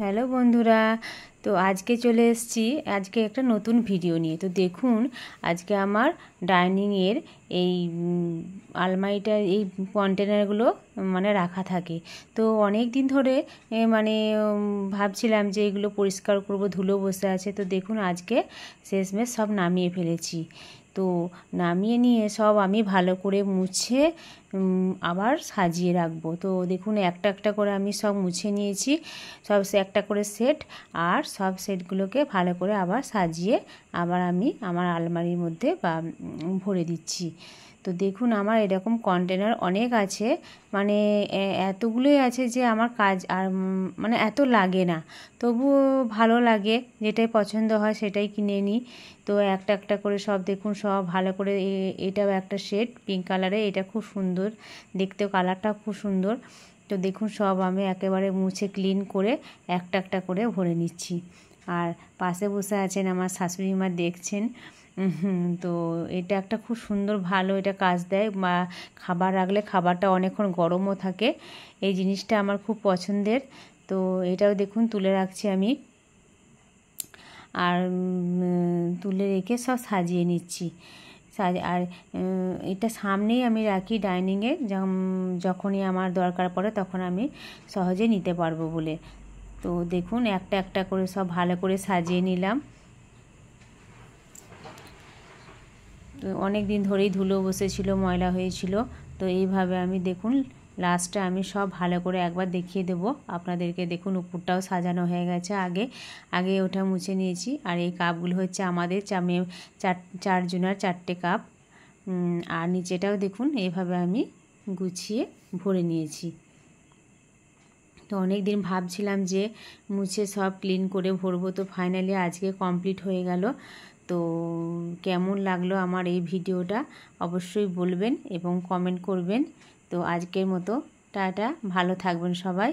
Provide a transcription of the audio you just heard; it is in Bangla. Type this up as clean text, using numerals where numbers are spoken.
হ্যালো বন্ধুরা, তো আজকে চলে এসেছি আজকে একটা নতুন ভিডিও নিয়ে। তো দেখুন আজকে আমার ডাইনিংয়ের এই আলমারিটার এই কন্টেনারগুলো মানে রাখা থাকে। তো অনেক দিন ধরে ভাবছিলাম যে এগুলো পরিষ্কার করব, ধুলো বসে আছে। তো দেখুন আজকে শেষমেশ সব নামিয়ে ফেলেছি। তো নামিয়ে নিয়ে সব আমি ভালো করে মুছে আবার সাজিয়ে রাখবো। তো দেখুন একটা একটা করে আমি সব মুছে নিয়েছি, সব একটা করে সেট, আর সব সেটগুলোকে ভালো করে আবার সাজিয়ে আবার আমি আমার আলমারির মধ্যে ভরে দিচ্ছি। তো দেখুন আমার এরকম কন্টেনার অনেক আছে, মানে এতগুলোই আছে যে আমার কাজ আর মানে এত লাগে না, তবুও ভালো লাগে, যেটাই পছন্দ হয় সেটাই কিনে নিই। তো একটা একটা করে সব দেখুন সব ভালো করে, এটাও একটা শেড পিঙ্ক কালারে, এটা খুব সুন্দর দেখতেও, কালারটা খুব সুন্দর। তো দেখুন সব আমি একেবারে মুছে ক্লিন করে একটা একটা করে ভরে নিচ্ছি। আর পাশে বসে আছেন আমার শাশুড়ি মা, দেখছেন। তো এটা একটা খুব সুন্দর ভালো এটা কাজ দেয়, বা খাবার রাখলে খাবারটা অনেকক্ষণ গরমও থাকে, এই জিনিসটা আমার খুব পছন্দের। তো এটাও দেখুন তুলে রাখছি আমি, আর তুলে রেখে সব সাজিয়ে নিচ্ছি। আর এটা সামনেই আমি রাখি ডাইনিংয়ে, যখনই আমার দরকার পড়ে তখন আমি সহজে নিতে পারবো বলে। তো দেখুন একটা একটা করে সব ভালো করে সাজিয়ে নিলাম। তো অনেক দিন ধরেই ধুলো বসেছিল, ময়লা হয়েছিল। তো এইভাবে আমি দেখুন লাস্টে আমি সব ভালো করে একবার দেখিয়ে দেবো আপনাদেরকে। দেখুন উপরটাও সাজানো হয়ে গেছে, আগে ওটা মুছে নিয়েছি। আর এই কাপগুলো হচ্ছে আমাদের চারজনের 4টে কাপ। আর নিচেটাও দেখুন এইভাবে আমি গুছিয়ে ভরে নিয়েছি। তো অনেক দিন ভাবছিলাম যে মুছে সব ক্লিন করে ভরবো, তো ফাইনালি আজকে কমপ্লিট হয়ে গেল। তো কেমন লাগলো আমার এই ভিডিওটা অবশ্যই বলবেন এবং কমেন্ট করবেন। তো আজকের মতো টাটা, ভালো থাকবেন সবাই।